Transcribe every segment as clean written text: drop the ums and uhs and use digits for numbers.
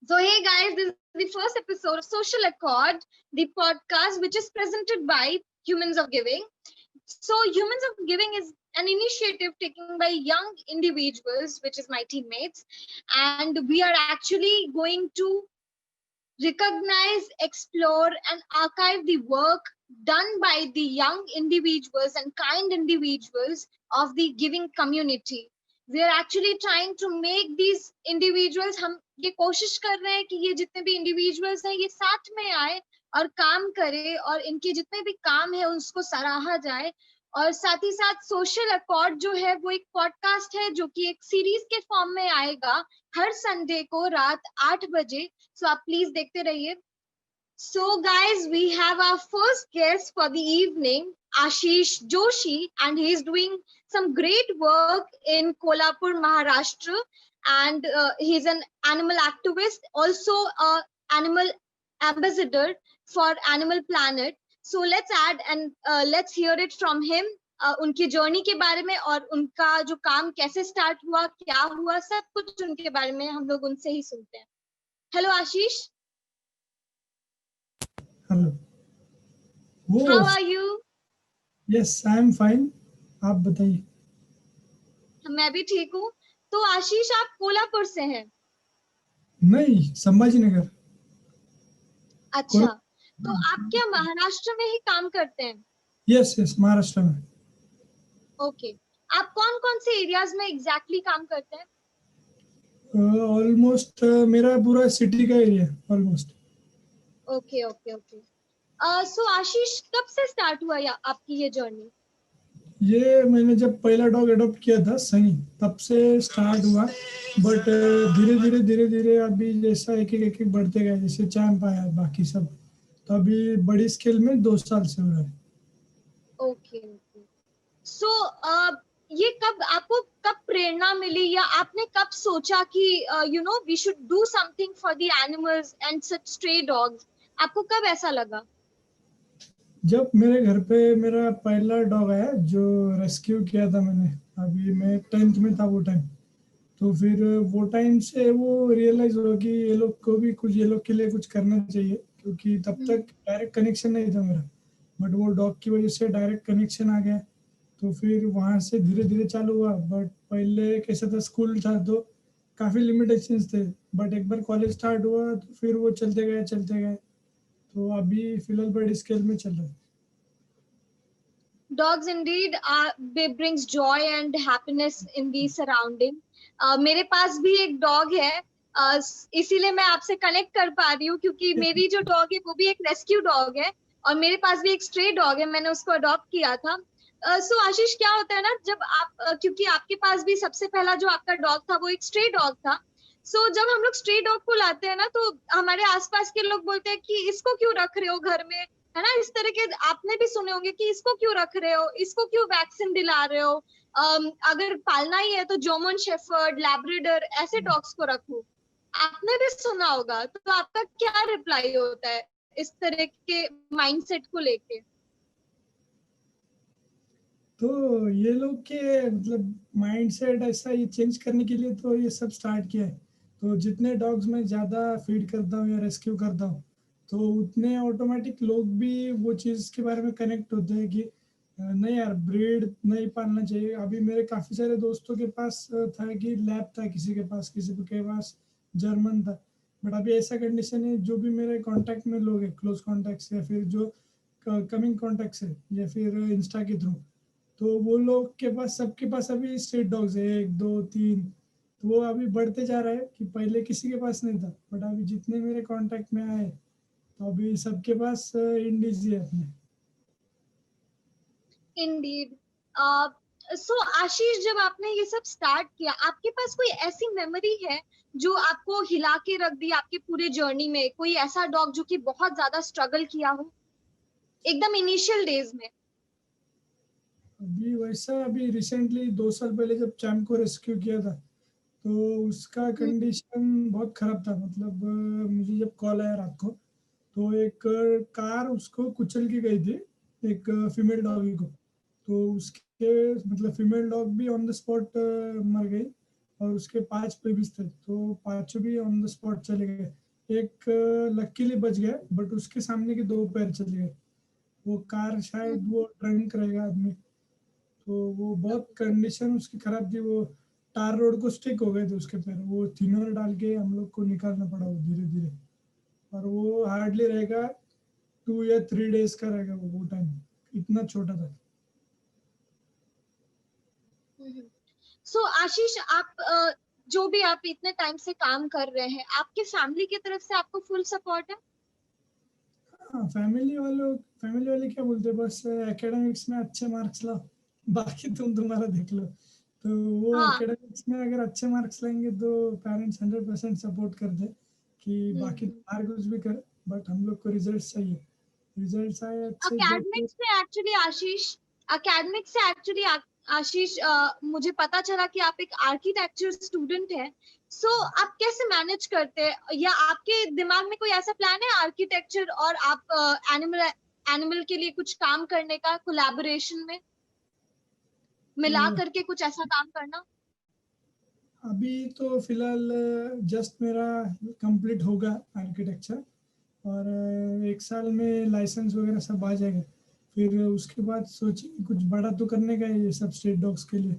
So, hey guys, this is the first episode of Social Accord, the podcast which is presented by Humans of Giving. So, Humans of Giving is an initiative taken by young individuals, which is my teammates, and we are actually going to recognize, explore, and archive the work done by the young individuals and kind individuals of the giving community. We are actually trying to make these individuals, हम ये कोशिश कर रहे हैं कि ये जितने भी इंडिविजुअल्स हैं ये साथ में आए और काम करें और इनके जितने भी काम है उसको सराहा जाए। और साथ ही साथ सोशल अकॉर्ड जो है वो एक पॉडकास्ट है जो कि एक सीरीज के फॉर्म में आएगा हर संडे को रात 8 बजे। सो आप प्लीज देखते रहिए। So guys, we have our first guest for the evening, Ashish Joshi, and he is doing some great work in Kolhapur, Maharashtra, and he's an animal activist, also a animal ambassador for Animal Planet. So let's add and let's hear it from him. उनकी journey के बारे में और उनका जो काम कैसे start हुआ, क्या हुआ, सब कुछ उनके बारे में हम लोग उनसे ही सुनते हैं। Hello Ashish. Hello. How are you? Yes I am fine, आप बताइए। मैं भी ठीक हूँ। तो आशीष आप कोल्हापुर से हैं? नहीं, संभाजी नगर। अच्छा, तो आप क्या महाराष्ट्र में ही काम करते हैं? यस यस, महाराष्ट्र में। ओके, आप कौन कौन से एरियाज में एग्जैक्टली काम करते हैं? ऑलमोस्ट मेरा पूरा सिटी का area almost. Okay okay okay. So Ashish कब से स्टार्ट हुआ या आपकी ये जर्नी? ये मैंने जब पहला डॉग अडॉप्ट किया था सनी, तब से स्टार्ट हुआ। बट धीरे धीरे अभी जैसा एक एक बढ़ते गए, जैसे चैंप आया बाकी सब, तो अभी बड़ी स्केल में 2 साल से हो रहा है। Okay okay. सो ये कब आपको कब प्रेरणा मिली या आपने कब सोचा कि you know we should do something for the animals and such stray dogs? आपको कब ऐसा लगा? जब मेरे घर पे मेरा पहला डॉग आया जो रेस्क्यू किया था मैंने, अभी मैं 10th में था वो टाइम, तो फिर वो टाइम से वो रियलाइज हुआ कि ये लोग को भी कुछ, ये लोग के लिए कुछ करना चाहिए, क्योंकि तब तक डायरेक्ट कनेक्शन नहीं था मेरा। बट वो डॉग की वजह से डायरेक्ट कनेक्शन आ गया, तो फिर वहाँ से धीरे धीरे चालू हुआ। बट पहले कैसा था, स्कूल था तो काफ़ी लिमिटेशंस थे, बट एक बार कॉलेज स्टार्ट हुआ तो फिर वो चलते गए, तो अभी फिलहाल बड़ी स्केल में चल रहा है। Dogs indeed brings joy and happiness in the surrounding. मेरे पास भी एक डॉग है, इसीलिए मैं आपसे कनेक्ट कर पा रही हूँ क्योंकि मेरी जो डॉग है वो भी एक रेस्क्यू डॉग है और मेरे पास भी एक स्ट्रे डॉग है, मैंने उसको अडॉप्ट किया था। सो आशीष क्या होता है ना, जब आप क्योंकि आपके पास भी सबसे पहला जो आपका डॉग था वो एक स्ट्रे डॉग था। सो जब हम लोग स्ट्रे डॉग को लाते हैं ना तो हमारे आसपास के लोग बोलते हैं कि इसको क्यों रख रहे हो घर में, है ना? इस तरह के आपने भी सुने होंगे कि इसको क्यों रख रहे हो, इसको क्यों वैक्सीन दिला रहे हो, अगर पालना ही है तो जर्मन शेफर्ड, लैब्राडोर ऐसे डॉग्स को रखो। आपने भी सुना होगा, तो आपका क्या रिप्लाई होता है इस तरह के माइंडसेट को लेके? तो ये लोग के मतलब माइंडसेट ऐसा ये चेंज करने के लिए तो ये सब स्टार्ट किया है। तो जितने डॉग्स मैं ज़्यादा फीड करता हूँ या रेस्क्यू करता हूँ, तो उतने ऑटोमेटिक लोग भी वो चीज़ के बारे में कनेक्ट होते हैं कि नहीं यार, ब्रीड नहीं पालना चाहिए। अभी मेरे काफ़ी सारे दोस्तों के पास था कि लैब था, किसी के पास जर्मन था। बट अभी ऐसा कंडीशन है, जो भी मेरे कांटेक्ट में लोग हैं, क्लोज कॉन्टैक्ट्स या फिर जो कमिंग कॉन्टैक्ट्स है या फिर इंस्टा के थ्रू, तो वो लोग के पास, सबके पास अभी स्ट्रीट डॉग्स है, 1 2 3। तो वो अभी बढ़ते जा रहा है कि पहले किसी के पास नहीं था, बट अभी जितने मेरे कांटेक्ट में आए तो अभी सबके पास इंडीज ही है अपने। इंडीड। सो आशीष, जब आपने ये सब स्टार्ट किया, आपके पास कोई ऐसी मेमोरी है जो आपको हिला के रख दी आपके पूरे जर्नी में? कोई ऐसा डॉग जो कि बहुत ज्यादा स्ट्रगल किया हो एकदम इनिशियल डेज में? अभी वैसा, अभी रिसेंटली 2 साल पहले जब चैम्प को रेस्क्यू किया था, तो उसका कंडीशन बहुत खराब था। मतलब मुझे जब कॉल आया रात को, तो एक कार उसको कुचल के गई थी, एक फीमेल डॉगी को। तो उसके मतलब फीमेल डॉग भी ऑन द स्पॉट मर गई, और उसके 5 बेबीज थे, तो पांचों भी ऑन द स्पॉट चले गए। एक लकीली बच गया, बट उसके सामने के 2 पैर चले गए। वो कार शायद वो ड्रंक रहेगा आदमी, तो वो बहुत कंडीशन उसकी खराब थी। वो टार रोड को स्टिक हो गए थे उसके पैर, वो थिनर डाल के हम लोग को निकालना पड़ा वो धीरे धीरे। और वो हार्डली रहेगा 2 या 3 डेज का रहेगा वो टाइम, इतना छोटा था। सो आशीष, आप जो भी आप इतने टाइम से काम कर रहे हैं, आपके फैमिली की तरफ से आपको फुल सपोर्ट है? हाँ, फैमिली वाले क्या बोलते हैं, बस एकेडमिक्स में अच्छे मार्क्स लाओ, बाकी तुम्हारा देख लो। तो वो हाँ। एकेडमिक्स में अगर अच्छे मार्क्स लाएंगे तो पेरेंट्स 100% सपोर्ट करते, कि बाकी बाहर कुछ भी कर, बट हम लोग को रिजल्ट चाहिए। रिजल्ट आए अच्छे जो एकेडमिक्स से एक्चुअली आशीष, एकेडमिक्स से एक्चुअली आशीष मुझे पता चला कि आप एक आर्किटेक्चर स्टूडेंट हैं। सो आप कैसे मैनेज करते हैं, या आपके दिमाग में कोई ऐसा प्लान है आर्किटेक्चर और आप एनिमल के लिए कुछ काम करने का, कोलैबोरेशन में मिला तो करके कुछ ऐसा काम करना? अभी तो फिलहाल जस्ट मेरा कंप्लीट होगा आर्किटेक्चर, और 1 साल में लाइसेंस वगैरह सब आ जाएगा। फिर उसके बाद सोचिए कुछ बड़ा तो करने का है ये सब स्ट्रीट डॉग्स के लिए।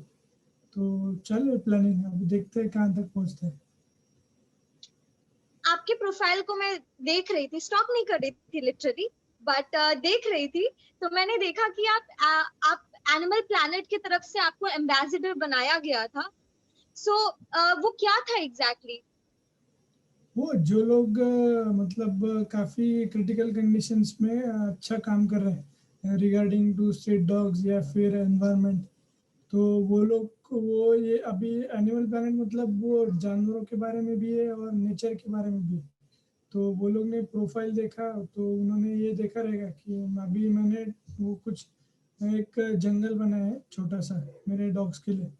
तो चल प्लानिंग, अभी देखते हैं कहाँ तक पहुँचते हैं। आपके प्रोफाइल को मैं देख रही थी, स्टॉक नहीं कर रही थी लिटरली, बट देख रही थी। तो मैंने देखा कि आप एनिमल प्लैनेट की तरफ से आपको एम्बेसडर बनाया गया था। सो वो क्या था एग्जैक्टली? वो जो लोग मतलब काफ़ी क्रिटिकल कंडीशंस में अच्छा काम कर रहे हैं रिगार्डिंग टू स्ट्रीट डॉग्स या फिर एनवायरनमेंट, तो वो लोग को वो ये अभी एनिमल प्लैनेट मतलब वो जानवरों के बारे में भी है और नेचर के बारे में भी है। तो वो लोग ने प्रोफाइल देखा तो उन्होंने ये देखा रहेगा कि अभी मैंने वो कुछ एक जंगल बनाया है छोटा सा मेरे डॉग्स के लिए।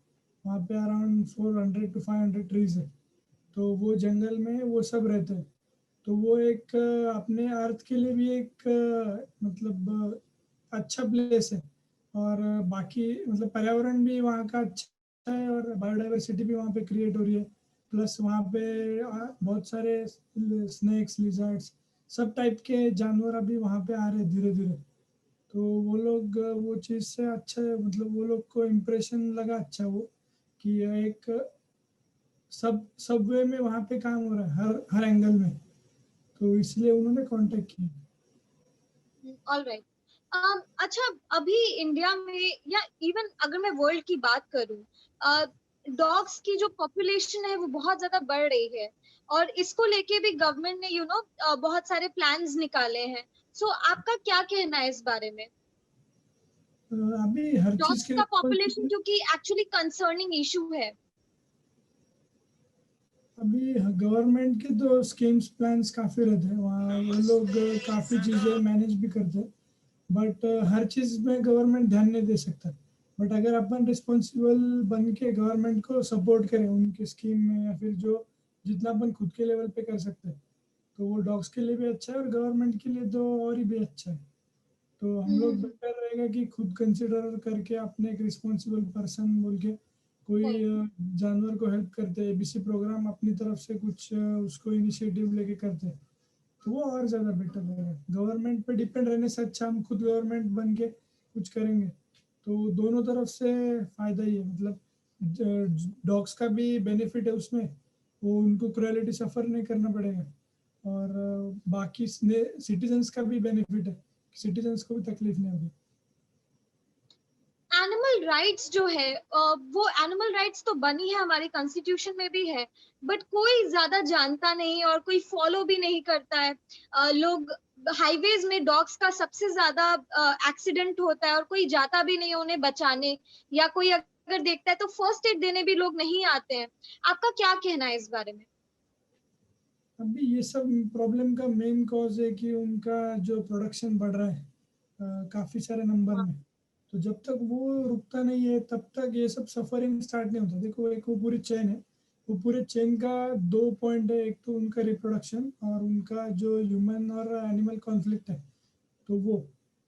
वहाँ पे अराउंड 400 to 500 ट्रीज है। तो वो जंगल में वो सब रहते हैं। तो वो एक अपने अर्थ के लिए भी एक मतलब अच्छा प्लेस है। और बाकी मतलब पर्यावरण भी वहाँ का अच्छा है और बायोडाइवर्सिटी भी वहाँ पे क्रिएट हो रही है। प्लस वहाँ पे बहुत सारे स्नेक्स, लिजर्ड्स, सब टाइप के जानवर अभी वहाँ पे आ रहे हैं धीरे धीरे। तो वो लोग वो चीज़ से अच्छा है, मतलब वो लोग को इम्प्रेशन लगा अच्छा वो, कि यह एक सब वे में वहाँ पे काम हो रहा है हर हर एंगल में। तो इसलिए उन्होंने कांटेक्ट किया। ऑलराइट। अच्छा, अभी इंडिया में या इवन अगर मैं वर्ल्ड की बात करूं, डॉग्स की जो पॉपुलेशन है वो बहुत ज्यादा बढ़ रही है, और इसको लेके भी गवर्नमेंट ने बहुत सारे प्लान्स निकाले हैं। सो आपका क्या कहना है इस बारे में? अभी हर चीज डॉग्स के का पॉपुलेशन लिए जो कि एक्चुअली कंसर्निंग इशू है। अभी गवर्नमेंट के तो स्कीम्स प्लान्स काफ़ी रहते हैं, वहाँ वो लोग काफ़ी चीज़ें मैनेज भी करते हैं। बट हर चीज़ में गवर्नमेंट ध्यान नहीं दे सकता। बट अगर अपन रिस्पॉन्सिबल बन के गवर्नमेंट को सपोर्ट करें उनकी स्कीम में, या फिर जो जितना अपन खुद के लेवल पे कर सकते हैं, तो वो डॉग्स के लिए भी अच्छा है और गवर्नमेंट के लिए तो और ही भी अच्छा है। तो हम लोग हम्म। बेटर रहेगा कि खुद कंसिडर करके अपने एक रिस्पॉन्सिबल पर्सन बोल के कोई सही। जानवर को हेल्प करते हैं, एबीसी प्रोग्राम अपनी तरफ से कुछ उसको इनिशिएटिव लेके करते हैं, तो वो और ज़्यादा बेटर रहेगा। गवर्नमेंट पे डिपेंड रहने से अच्छा हम खुद गवर्नमेंट बन के कुछ करेंगे, तो दोनों तरफ से फायदा ही है। मतलब डॉग्स का भी बेनिफिट है उसमें, वो उनको क्रुएलिटी सफ़र नहीं करना पड़ेगा। और बाकी सिटीजन्स का भी बेनिफिट है, सिटीजन्स को भी तकलीफ नहीं होगी। एनिमल राइट्स जो है, वो एनिमल राइट्स तो बनी है, हमारे कॉन्स्टिट्यूशन में भी है, बट कोई ज्यादा जानता नहीं और कोई फॉलो भी नहीं करता है। लोग हाईवेज में डॉग्स का सबसे ज्यादा एक्सीडेंट होता है और कोई जाता भी नहीं है उन्हें बचाने, या कोई अगर देखता है तो फर्स्ट एड देने भी लोग नहीं आते हैं। आपका क्या कहना है इस बारे में? अभी ये सब प्रॉब्लम का मेन कॉज है कि उनका जो प्रोडक्शन बढ़ रहा है काफ़ी सारे नंबर हाँ। में। तो जब तक वो रुकता नहीं है तब तक ये सब सफरिंग स्टार्ट नहीं होता। देखो एक वो पूरी चेन है, वो पूरे चेन का 2 पॉइंट है, एक तो उनका रिप्रोडक्शन और उनका जो ह्यूमन और एनिमल कॉन्फ्लिक्ट है। तो वो,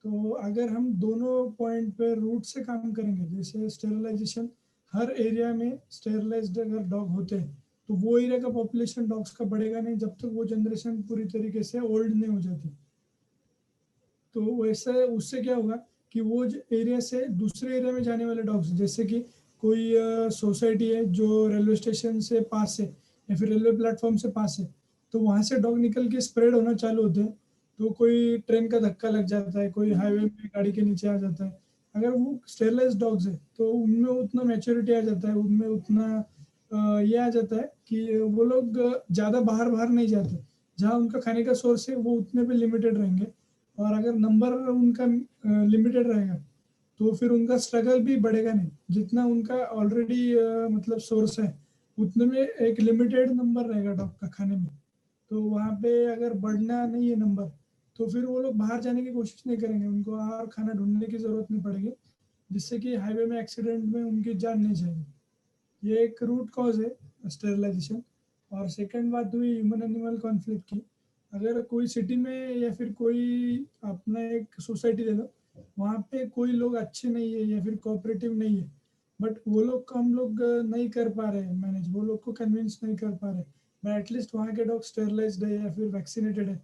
तो अगर हम दोनों पॉइंट पे रूट से काम करेंगे, जैसे स्टेरिलाइजेशन, हर एरिया में स्टेरलाइज्ड अगर डॉग होते हैं तो वो एरिया का पॉपुलेशन डॉग्स का बढ़ेगा नहीं जब तक वो जनरेशन पूरी तरीके से ओल्ड नहीं हो जाती। तो वैसे उससे क्या होगा कि वो एरिया से दूसरे एरिया में जाने वाले डॉग्स, जैसे कि कोई सोसाइटी है जो रेलवे स्टेशन से पास है या फिर रेलवे प्लेटफॉर्म से पास है, तो वहां से डॉग निकल के स्प्रेड होना चालू होते हैं। तो कोई ट्रेन का धक्का लग जाता है, कोई हाईवे में गाड़ी के नीचे आ जाता है, अगर वो स्टेरलाइज डॉग्स है तो उनमें उतना मैच्योरिटी आ जाता है, उनमें उतना ये आ जाता है कि वो लोग ज़्यादा बाहर बाहर नहीं जाते। जहाँ उनका खाने का सोर्स है वो उतने पे लिमिटेड रहेंगे, और अगर नंबर उनका लिमिटेड रहेगा तो फिर उनका स्ट्रगल भी बढ़ेगा नहीं। जितना उनका ऑलरेडी मतलब सोर्स है उतने में एक लिमिटेड नंबर रहेगा डॉग का खाने में। तो वहाँ पे अगर बढ़ना नहीं है नंबर तो फिर वो लोग बाहर जाने की कोशिश नहीं करेंगे, उनको और खाना ढूंढने की जरूरत नहीं पड़ेगी, जिससे कि हाईवे में एक्सीडेंट में उनकी जान नहीं जाएगी। ये एक रूट कॉज है स्टेरिलाइजेशन। और सेकंड बात हुई ह्यूमन एनिमल कॉन्फ्लिक्ट की। अगर कोई सिटी में या फिर कोई अपना एक सोसाइटी ले लो, वहाँ पे कोई लोग अच्छे नहीं है या फिर कोऑपरेटिव नहीं है, बट वो लोग को हम लोग नहीं कर पा रहे मैनेज, वो लोग को कन्विंस नहीं कर पा रहे, बट एटलीस्ट वहाँ के डॉग स्टेरलाइज्ड है या फिर वैक्सीनेटेड है,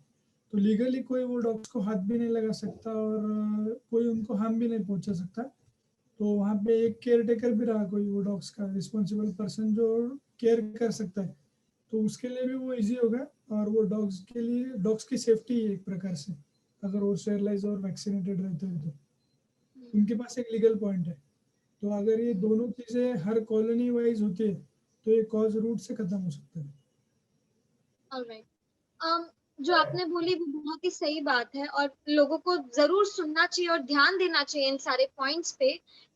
तो लीगली कोई वो डॉग्स को हाथ भी नहीं लगा सकता और कोई उनको हार्म भी नहीं पहुंचा सकता। तो वहाँ पे एक केयर टेकर भी रहा, कोई वो डॉग्स का रिस्पॉन्सिबल पर्सन जो केयर कर सकता है, तो उसके लिए भी वो इजी होगा। और वो डॉग्स के लिए डॉग्स की सेफ्टी है एक प्रकार से, अगर वो स्टेरलाइज और वैक्सीनेटेड रहते हैं तो उनके पास एक लीगल पॉइंट है। तो अगर ये दोनों चीजें हर कॉलोनी वाइज होती है तो ये कॉज रूट से खत्म हो सकता है। ऑलराइट। जो आपने बोली वो बहुत ही सही बात है और लोगों को जरूर सुनना चाहिए और ध्यान देना चाहिए इन सारे पॉइंट्स पे।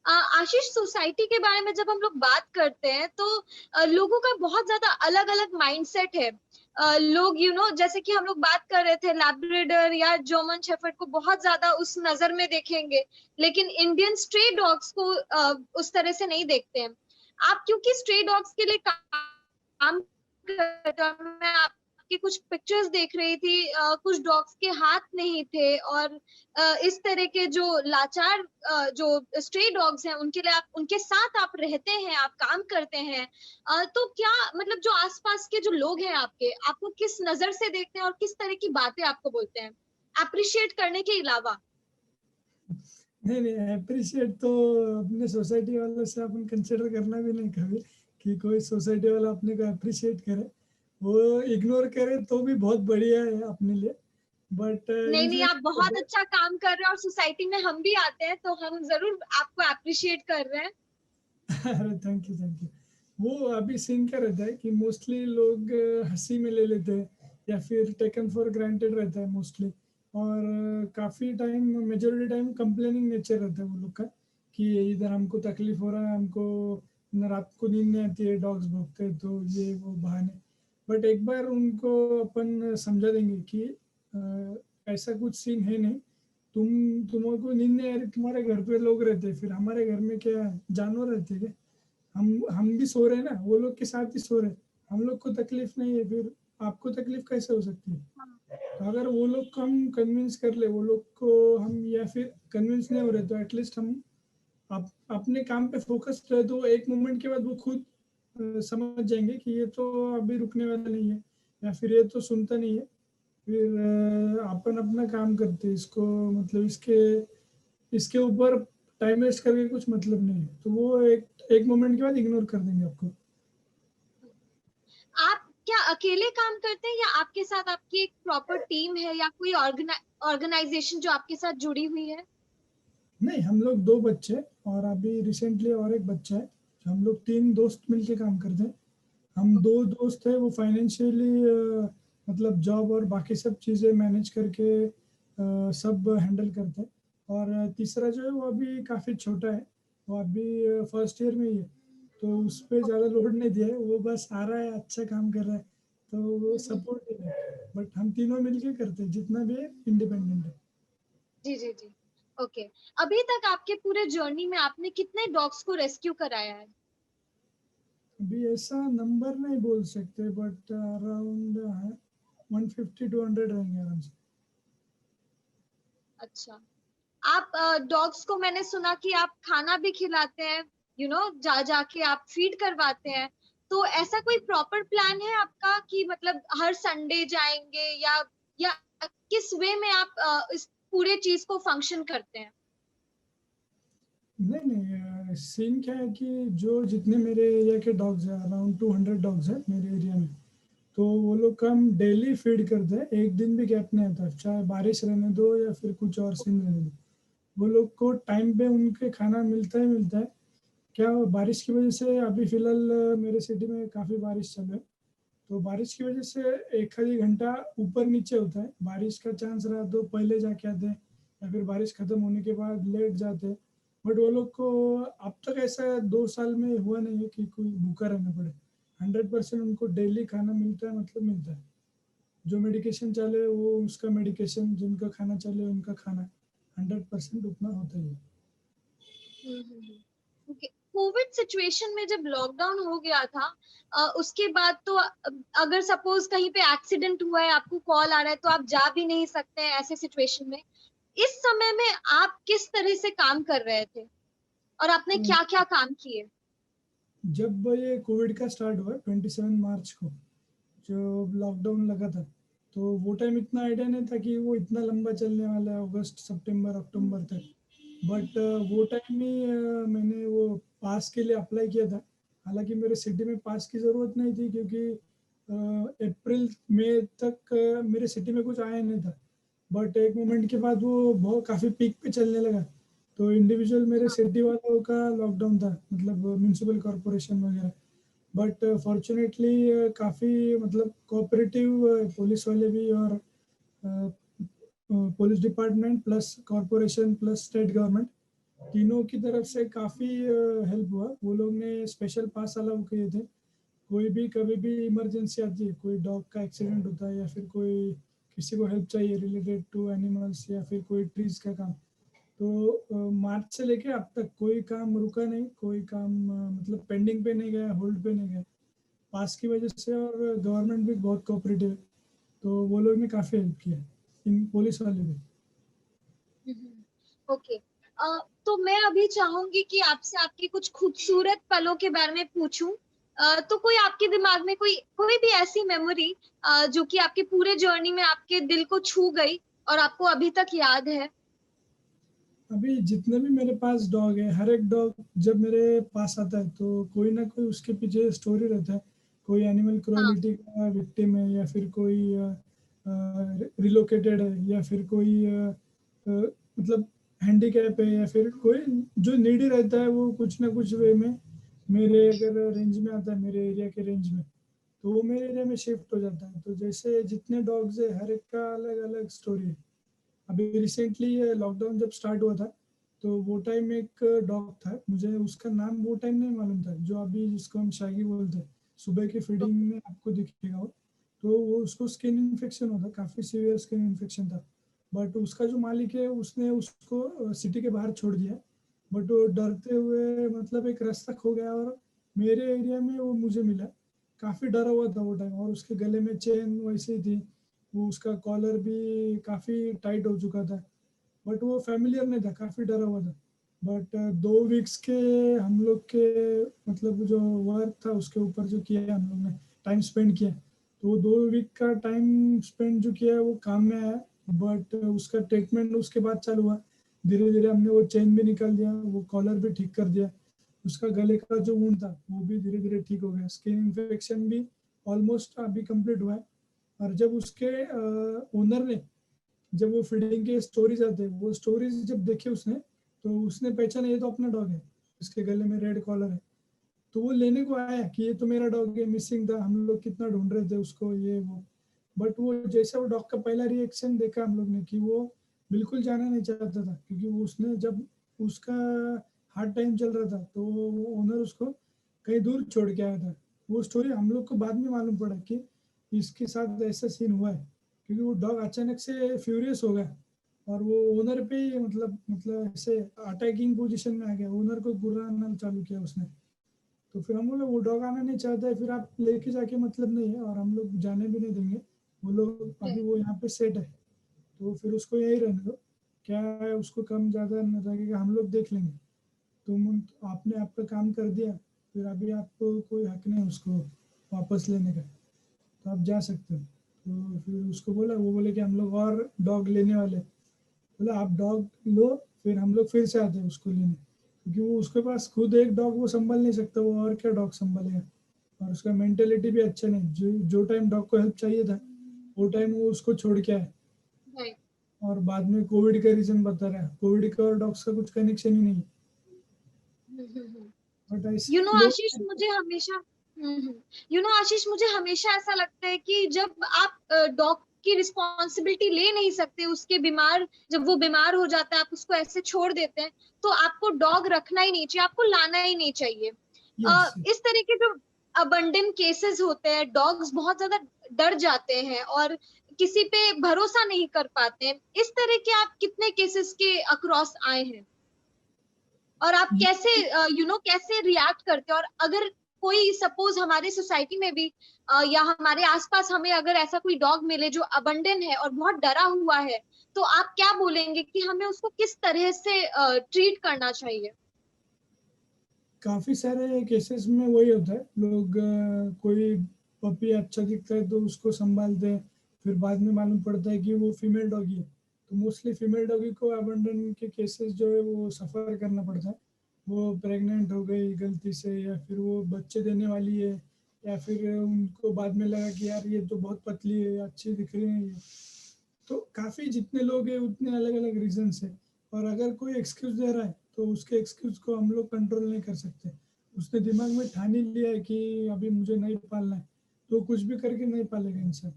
आशीष, सोसाइटी के बारे में जब हम लोग बात करते हैं तो लोगों का बहुत ज्यादा अलग अलग माइंडसेट है। लोग जैसे कि हम लोग बात कर रहे थे, लैब्राडोर या जर्मन शेफर्ड को बहुत ज्यादा उस नजर में देखेंगे, लेकिन इंडियन स्ट्रे डॉग्स को उस तरह से नहीं देखते हैं। आप क्योंकि स्ट्रे डॉग्स के लिए काम करते हो, मैं आपकी कुछ पिक्चर्स देख रही थी, कुछ डॉग्स के हाथ नहीं थे और इस तरह के जो लाचार जो स्ट्रे डॉग्स हैं उनके लिए आप उनके साथ आप रहते हैं, आप काम करते हैं। तो क्या मतलब जो आसपास के जो लोग हैं आपके, आपको किस नजर से देखते हैं और किस तरह की बातें आपको बोलते हैं अप्रिशिएट करने के अलावा? नहीं नहीं, अप्रिशिएट तो अपने सोसाइटी वालों से अपन कंसिडर करना भी नहीं कभी कि कोई सोसाइटी वाला अपने को अप्रिशिएट करे। वो इग्नोर करे तो भी बहुत बढ़िया है अपने लिए, बट नहीं नहीं, इफ आप बहुत अच्छा काम कर रहे हैं और सोसाइटी में हम भी आते हैं तो हम जरूर आपको अप्रिशिएट कर रहे हैं। अरे थैंक यू थैंक यू। वो अभी सीन क्या रहता है कि मोस्टली लोग हंसी में ले लेते हैं या फिर टेकन फॉर ग्रांटेड रहता है मोस्टली। और काफ़ी time majority time complaining nature रहता है वो लोग का कि इधर हमको तकलीफ हो रहा है, हमको न रात को नींद नहीं आती है, डॉग्स भौंकते हैं, तो ये वो बहाने। बट एक बार उनको अपन समझा देंगे कि ऐसा कुछ सीन है नहीं, तुमको नींद नहीं आ रही, तुम्हारे घर पे लोग रहते हैं, फिर हमारे घर में क्या जानवर रहते हैं क्या? हम भी सो रहे हैं ना, वो लोग के साथ ही सो रहे हैं, हम लोग को तकलीफ नहीं है, फिर आपको तकलीफ कैसे हो सकती है? तो अगर वो लोग को हम कन्विंस कर ले, वो लोग को हम, या फिर कन्विंस नहीं हो रहे तो एटलीस्ट हम अपने काम पे फोकस रहे, तो एक मोमेंट के बाद वो खुद समझ जाएंगे कि ये तो अभी रुकने वाला नहीं है, या फिर ये तो सुनता नहीं है, फिर अपन अपना काम करते हैं, इसको मतलब इसके ऊपर टाइम वेस्ट करके कुछ मतलब नहीं है, तो वो एक मोमेंट के बाद इग्नोर कर देंगे आपको। आप क्या अकेले काम करते हैं या आपके साथ आपकी एक प्रॉपर टीम है या कोई ऑर्गेनाइजेशन जो आपके साथ जुड़ी हुई है? नहीं, हम लोग दो बच्चे और अभी रिसेंटली और एक बच्चा है, तो हम लोग तीन दोस्त मिलके काम करते हैं। हम दो दोस्त हैं, वो फाइनेंशियली मतलब जॉब और बाकी सब चीज़ें मैनेज करके सब हैंडल करते हैं। और तीसरा जो है वो अभी काफ़ी छोटा है, वो अभी फर्स्ट ईयर में ही है, तो उस पर ज़्यादा लोड नहीं दिया है, वो बस आ रहा है, अच्छा काम कर रहा है, तो वो सपोर्टिव है। बट हम तीनों मिलके करते हैं, जितना भी है इंडिपेंडेंट है। जी जी जी। ओके। अभी तक आपके पूरे जर्नी में आपने कितने डॉग्स को रेस्क्यू कराया है? अभी ऐसा नंबर नहीं बोल सकते, बट अराउंड 150-200 रहेंगे आराम से। अच्छा। आप डॉग्स को मैंने सुना कि आप खाना भी खिलाते हैं। जा जाके आप फीड करवाते हैं। तो ऐसा कोई प्रॉपर प्लान है आपका कि मतलब हर संडे जाएंगे, या किस वे में आप इस पूरे चीज को फंक्शन करते हैं? नहीं नहीं, सीन क्या है कि जो जितने मेरे एरिया के डॉग्स हैं, अराउंड 200 डॉग्स हैं मेरे एरिया में, तो वो लोग का हम डेली फीड करते हैं, एक दिन भी गैप नहीं आता, चाहे बारिश रहने दो या फिर कुछ और सीन रहने दो। वो लोग को टाइम पे उनके खाना मिलता ही मिलता है। क्या बारिश की वजह से अभी फिलहाल मेरे सिटी में काफ़ी बारिश चल रहा है, तो बारिश की वजह से एक आधी घंटा ऊपर नीचे होता है। बारिश का चांस रहा तो पहले जाके आते हैं, या फिर बारिश खत्म होने के बाद लेट जाते हैं। बट वो लोग को अब तक ऐसा 2 साल में हुआ नहीं है कि कोई भूखा रहना पड़े। 100% उनको डेली खाना मिलता है, मतलब मिलता है। जो मेडिकेशन चले वो उसका मेडिकेशन, जिनका खाना चले उनका खाना, 100% उतना होता ही है। ओके। कोविड सिचुएशन में जब लॉकडाउन हो गया था, उसके बाद तो अगर सपोज कहीं पे एक्सीडेंट हुआ है, आपको कॉल आ रहा है, तो आप जा भी नहीं सकते हैं ऐसे सिचुएशन में। इस समय में आप किस तरह से काम कर रहे थे, और आपने तो क्या क्या काम किए? जब ये कोविड का स्टार्ट हुआ 27 मार्च को, जो लॉकडाउन लगा था, तो वो टाइम इतना आइडिया नहीं था कि वो इतना लंबा चलने वाला है, अगस्त सितंबर अक्टूबर तक। बट वो टाइम में मैंने वो पास के लिए अप्लाई किया था। हालांकि मेरे सिटी में पास की ज़रूरत नहीं थी, क्योंकि अप्रैल मई तक मेरे सिटी में कुछ आया नहीं था। बट एक मोमेंट के बाद वो बहुत काफ़ी पीक पे चलने लगा, तो इंडिविजुअल मेरे सिटी वालों का लॉकडाउन था, मतलब म्यूनसिपल कॉरपोरेशन वगैरह। बट फॉर्चुनेटली काफ़ी मतलब कोऑपरेटिव पुलिस वाले भी, और police department plus corporation plus state government, तीनों की तरफ से काफ़ी हेल्प हुआ। वो लोग ने स्पेशल पास अलाउ किए थे। कोई भी कभी भी इमरजेंसी आती है, कोई डॉग का एक्सीडेंट होता है, या फिर कोई किसी को हेल्प चाहिए रिलेटेड टू एनिमल्स, या फिर कोई ट्रीज का काम, तो मार्च से लेके अब तक कोई काम रुका नहीं, कोई काम मतलब पेंडिंग पे नहीं गया, होल्ड पे नहीं गया, पास की वजह से। और गवर्नमेंट भी बहुत कोऑपरेटिव है, तो वो लोग ने काफ़ी हेल्प किया, इन पुलिस वाले भी। ओके। तो मैं अभी चाहूंगी कि आपसे आपकी कुछ खूबसूरत पलों के बारे में पूछूं। तो कोई आपके दिमाग में कोई कोई भी ऐसी मेमोरी जो कि आपके पूरे जर्नी में आपके दिल को छू गई और आपको अभी तक याद है? अभी जितने भी मेरे पास डॉग है, हर एक डॉग जब मेरे पास आता है तो कोई ना कोई उसके पीछे स्टोरी रहता है। कोई एनिमल हाँ। क्रुएलिटी का विक्टिम है, या फिर कोई रिलोकेटेड है, या फिर कोई मतलब हैंडीकैप है, या फिर कोई जो नीडी रहता है, वो कुछ ना कुछ वे में मेरे अगर रेंज में आता है, मेरे एरिया के रेंज में, तो वो मेरे एरिया में शिफ्ट हो जाता है। तो जैसे जितने डॉग्स है, हर एक का अलग अलग स्टोरी है। अभी रिसेंटली ये लॉकडाउन जब स्टार्ट हुआ था, तो वो टाइम एक डॉग था, मुझे उसका नाम वो टाइम नहीं मालूम था, जो अभी जिसको हम शागी बोलते हैं, सुबह की फीडिंग में आपको दिखेगा वो। तो वो उसको स्किन इन्फेक्शन होता, काफ़ी सीवियर स्किन इन्फेक्शन था। बट उसका जो मालिक है उसने उसको सिटी के बाहर छोड़ दिया। बट वो डरते हुए मतलब एक रास्ता खो गया, और मेरे एरिया में वो मुझे मिला। काफ़ी डरा हुआ था वो टाइम, और उसके गले में चेन वैसे ही थी, वो उसका कॉलर भी काफ़ी टाइट हो चुका था। बट वो फेमिलियर नहीं था, काफ़ी डरा हुआ था। बट 2 वीक्स के हम लोग के मतलब जो वर्क था उसके ऊपर जो किया हम लोग ने, टाइम स्पेंड किया, तो वो 2 वीक का टाइम स्पेंड जो किया है वो काम में आया। बट उसका ट्रीटमेंट उसके बाद चालू हुआ। धीरे धीरे हमने वो चेन भी निकाल दिया, वो कॉलर भी ठीक कर दिया। उसका गले का जो वुंड था वो भी धीरे धीरे ठीक हो गया। स्किन इन्फेक्शन भी ऑलमोस्ट अभी कंप्लीट हुआ है। और जब उसके ओनर ने, जब वो फीडिंग के स्टोरीज आते हैं, वो स्टोरीज जब देखे उसने, तो उसने पहचाना ये तो अपना डॉग है, इसके गले में रेड कॉलर है। तो वो लेने को आया कि ये तो मेरा डॉग है, मिसिंग था, हम लोग कितना ढूंढ रहे थे उसको, ये वो। बट वो जैसे वो डॉग का पहला रिएक्शन देखा हम लोग ने, कि वो बिल्कुल जाना नहीं चाहता था, क्योंकि वो उसने जब उसका हार्ड टाइम चल रहा था, तो ओनर उसको कहीं दूर छोड़ के आया था। वो स्टोरी हम लोग को बाद में मालूम पड़ा कि इसके साथ ऐसा सीन हुआ है, क्योंकि वो डॉग अचानक से फ्यूरियस हो गया, और वो ओनर पे ही मतलब ऐसे अटैकिंग पोजीशन में आ गया, ओनर को गुर्राना चालू किया उसने। तो फिर हम बोले वो डॉग आना नहीं चाहता है, फिर आप लेके जाके मतलब नहीं है, और हम लोग जाने भी नहीं देंगे। वो लोग अभी वो यहाँ पे सेट है, तो फिर उसको यही रहने दो, क्या है उसको कम ज़्यादा न लगेगा, हम लोग देख लेंगे। आपने आपका काम कर दिया, फिर अभी आपको कोई हक नहीं उसको वापस लेने का, तो आप जा सकते हो। तो फिर उसको बोला, वो बोले कि हम लोग और डॉग लेने वाले। बोला आप डॉग लो, फिर हम लोग फिर से आते हैं उसको लेने, क्योंकि वो उसके पास खुद एक डॉग वो संभाल नहीं सकता, वो और क्या डॉग संभालेगा। और उसका मेंटेलिटी भी अच्छा नहीं, जो टाइम डॉग को हेल्प चाहिए था वो टाइम वो उसको छोड़ के आया। Right. और बाद में कोविड का रीजन बता रहा है, कोविड का और डॉग्स का कुछ कनेक्शन ही नहीं। बट ऐसे लोग आशीष मुझे हमेशा आशीष मुझे हमेशा ऐसा लगता है कि जब आप डॉग की रिस्पॉन्सिबिलिटी ले नहीं सकते, उसके बीमार, जब वो बीमार हो जाता है आप उसको ऐसे छोड़ देते हैं, तो आपको डॉग रखना ही नहीं चाहिए, आपको लाना ही नहीं चाहिए। यस इस तरह के जो अबंडन केसेस होते हैं, डॉग्स बहुत ज्यादा डर जाते हैं और किसी पे भरोसा नहीं कर पाते हैं, इस तरह के आप कितने केसेस के अक्रॉस आए हैं? और आप कैसे कैसे रिएक्ट करते हो? और अगर कोई सपोज हमारे सोसाइटी में भी या हमारे आसपास हमें अगर ऐसा कोई डॉग मिले जो अबंडन है और बहुत डरा हुआ है, तो आप क्या बोलेंगे कि हमें उसको किस तरह से ट्रीट करना चाहिए? काफी सारे केसेस में वही होता है, लोग कोई पपी अच्छा दिखता है तो उसको संभालते हैं, फिर बाद में मालूम पड़ता है कि वो फीमेल डॉगी है। तो मोस्टली फीमेल डॉगी को अबंडन के केसेस जो है वो सफ़र करना पड़ता है। वो प्रेग्नेंट हो गई गलती से, या फिर वो बच्चे देने वाली है, या फिर उनको बाद में लगा कि यार ये तो बहुत पतली है, अच्छी दिख रही है ये। तो काफ़ी जितने लोग हैं उतने अलग अलग रीजन है। और अगर कोई एक्सक्यूज दे रहा है तो उसके एक्सक्यूज को हम लोग कंट्रोल नहीं कर सकते। उसने दिमाग में ठान ही लिया है कि अभी मुझे नहीं पालना है, तो कुछ भी करके नहीं पालेगा इंसान।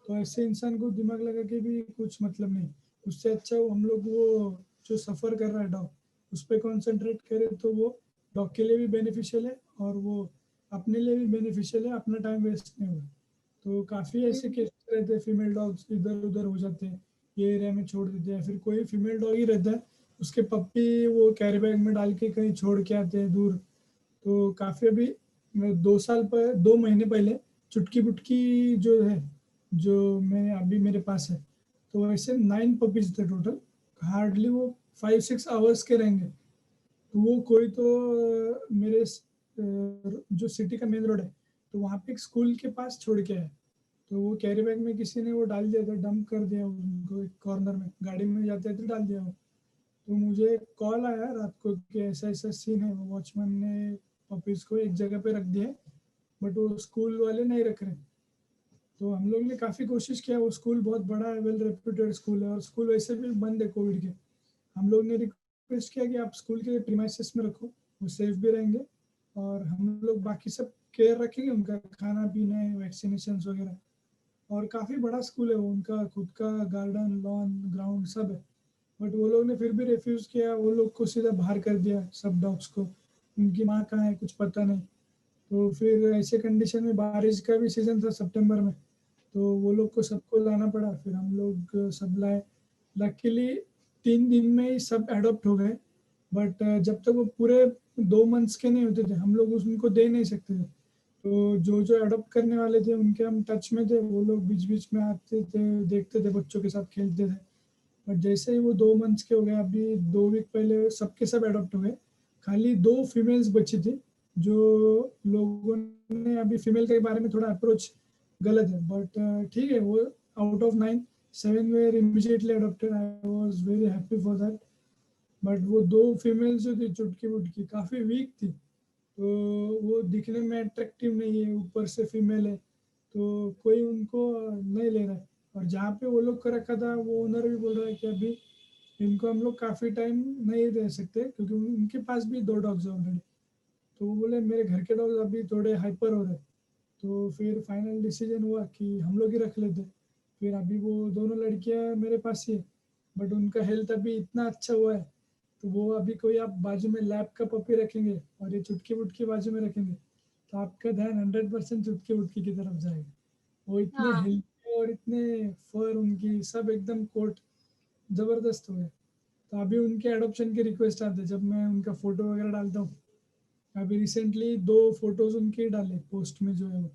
तो ऐसे इंसान को दिमाग लगा के भी कुछ मतलब नहीं। उससे अच्छा हम लोग वो जो सफ़र कर रहा है डॉग, उस पर कॉन्सेंट्रेट करें तो वो डॉग के लिए भी बेनिफिशियल है, और वो अपने लिए भी बेनिफिशियल है, अपना टाइम वेस्ट नहीं होगा। तो काफ़ी ऐसे केस रहते हैं, फीमेल डॉग्स इधर उधर हो जाते हैं, ये एरिया में छोड़ देते हैं, फिर कोई फीमेल डॉग ही रहता है, उसके पप्पी वो कैरी बैग में डाल के कहीं छोड़ के आते हैं दूर। तो काफ़ी अभी 2 साल पर 2 महीने पहले चुटकी बुटकी जो है, जो मैं अभी मेरे पास है, तो वैसे 9 पपीज थे टोटल। हार्डली वो 5-6 आवर्स के रहेंगे। तो वो कोई तो मेरे जो सिटी का मेन रोड है, तो वहाँ पे एक स्कूल के पास छोड़ के आया। तो वो कैरी बैग में किसी ने वो डाल दिया था, डंप कर दिया उनको एक कॉर्नर में, गाड़ी में जाते थे डाल दिया वो। तो मुझे कॉल आया रात को कि ऐसा ऐसा सीन है, वॉचमैन ने पपीज को एक जगह पे रख दिया, बट वो स्कूल वाले नहीं रख रहे। तो हम लोग ने काफ़ी कोशिश किया, वो स्कूल बहुत बड़ा है, वेल रेप्यूटेड स्कूल है, और स्कूल वैसे भी बंद है कोविड के। हम लोग ने रिक्वेस्ट किया कि आप स्कूल के प्रीमाइसेस में रखो, वो सेफ भी रहेंगे, और हम लोग बाकी सब केयर रखेंगे, उनका खाना पीना वैक्सीनेशन वगैरह। और काफ़ी बड़ा स्कूल है वो, उनका खुद का गार्डन लॉन ग्राउंड सब है। बट वो लोग ने फिर भी रिफ्यूज़ किया, वो लोग को सीधा बाहर कर दिया सब डॉग्स को। उनकी माँ कहाँ है कुछ पता नहीं। तो फिर ऐसे कंडीशन में बारिश का भी सीज़न था सितंबर में, तो वो लोग को सबको लाना पड़ा, फिर हम लोग सब लाए। लकीली 3 दिन में ही सब एडॉप्ट हो गए। बट जब तक वो पूरे 2 मंथ्स के नहीं होते थे हम लोग उनको दे नहीं सकते थे। तो जो जो अडॉप्ट करने वाले थे उनके हम टच में थे, वो लोग बीच बीच में आते थे, देखते थे, बच्चों के साथ खेलते थे। बट जैसे ही वो 2 मंथ्स के हो गए, अभी 2 वीक पहले सबके सब अडॉप्ट हो गए। खाली 2 फीमेल्स बची थी, जो लोगों ने अभी फीमेल के बारे में थोड़ा अप्रोच गलत है, बट ठीक है, वो out of 9 7 were immediately adopted. I was very happy for that. But वो 2 फीमेल्स जो थी चुटकी बुटकी काफ़ी वीक थी, तो वो दिखने में अट्रैक्टिव नहीं है, ऊपर से फीमेल है, तो कोई उनको नहीं ले रहा है। और जहाँ पे वो लोग को रखा था वो ओनर भी बोल रहा है कि अभी इनको हम लोग काफ़ी टाइम नहीं रह सकते, क्योंकि उनके पास भी 2 डॉग्स है ऑलरेडी। तो वो बोले मेरे घर के डॉग्स अभी थोड़े हाइपर हो रहे। तो फिर फाइनल डिसीजन हुआ कि हम लोग ही रख लेते। फिर अभी वो दोनों लड़कियां मेरे पास ही है, बट उनका हेल्थ अभी इतना अच्छा हुआ है, तो वो अभी कोई आप बाजू में लैब का पपी रखेंगे और ये चुटकी बुटकी बाजू में रखेंगे, तो आपका ध्यान 100% चुटकी बुटकी की तरफ जाएगा। वो इतने हाँ। हेल्थी और इतने फर उनकी सब एकदम कोट जबरदस्त हो गए। तो अभी उनके एडॉप्शन की रिक्वेस्ट आते हैं जब मैं उनका फोटो वगैरह डालता हूँ। अभी रिसेंटली 2 फोटोज उनके डाले पोस्ट में जो है वो।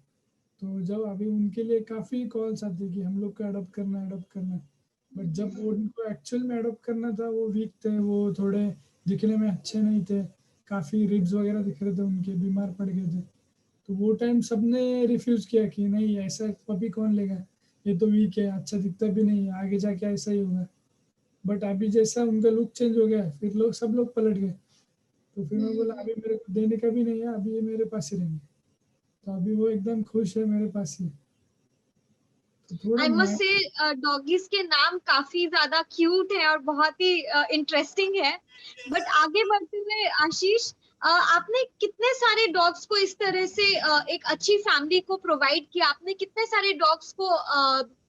तो जब अभी उनके लिए काफ़ी कॉल्स आती है कि हम लोग को अडॉप्ट करना है, अडॉप्ट करना है। बट जब वो उनको एक्चुअल में अडॉप्ट करना था वो वीक थे, वो थोड़े दिखने में अच्छे नहीं थे, काफ़ी रिब्स वगैरह दिख रहे थे उनके, बीमार पड़ गए थे। तो वो टाइम सबने रिफ्यूज़ किया कि नहीं ऐसा पपी कौन लेगा, ये तो वीक है, अच्छा दिखता भी नहीं है, आगे जाके ऐसा ही होगा। बट अभी जैसा उनका लुक चेंज हो गया, फिर सब लोग पलट गए। तो फिर मैं बोला अभी मेरे को देने का भी नहीं है, अभी ये मेरे पास ही रहेंगे। तो अभी वो एकदम खुश है मेरे पास ही। तो थोड़ा आई मस्ट मैं से डॉगीज के नाम काफी ज्यादा क्यूट है और बहुत ही इंटरेस्टिंग है। बट आगे बढ़ते हुए आशीष, आपने कितने सारे डॉग्स को इस तरह से एक अच्छी फैमिली को प्रोवाइड किया? आपने कितने सारे डॉग्स को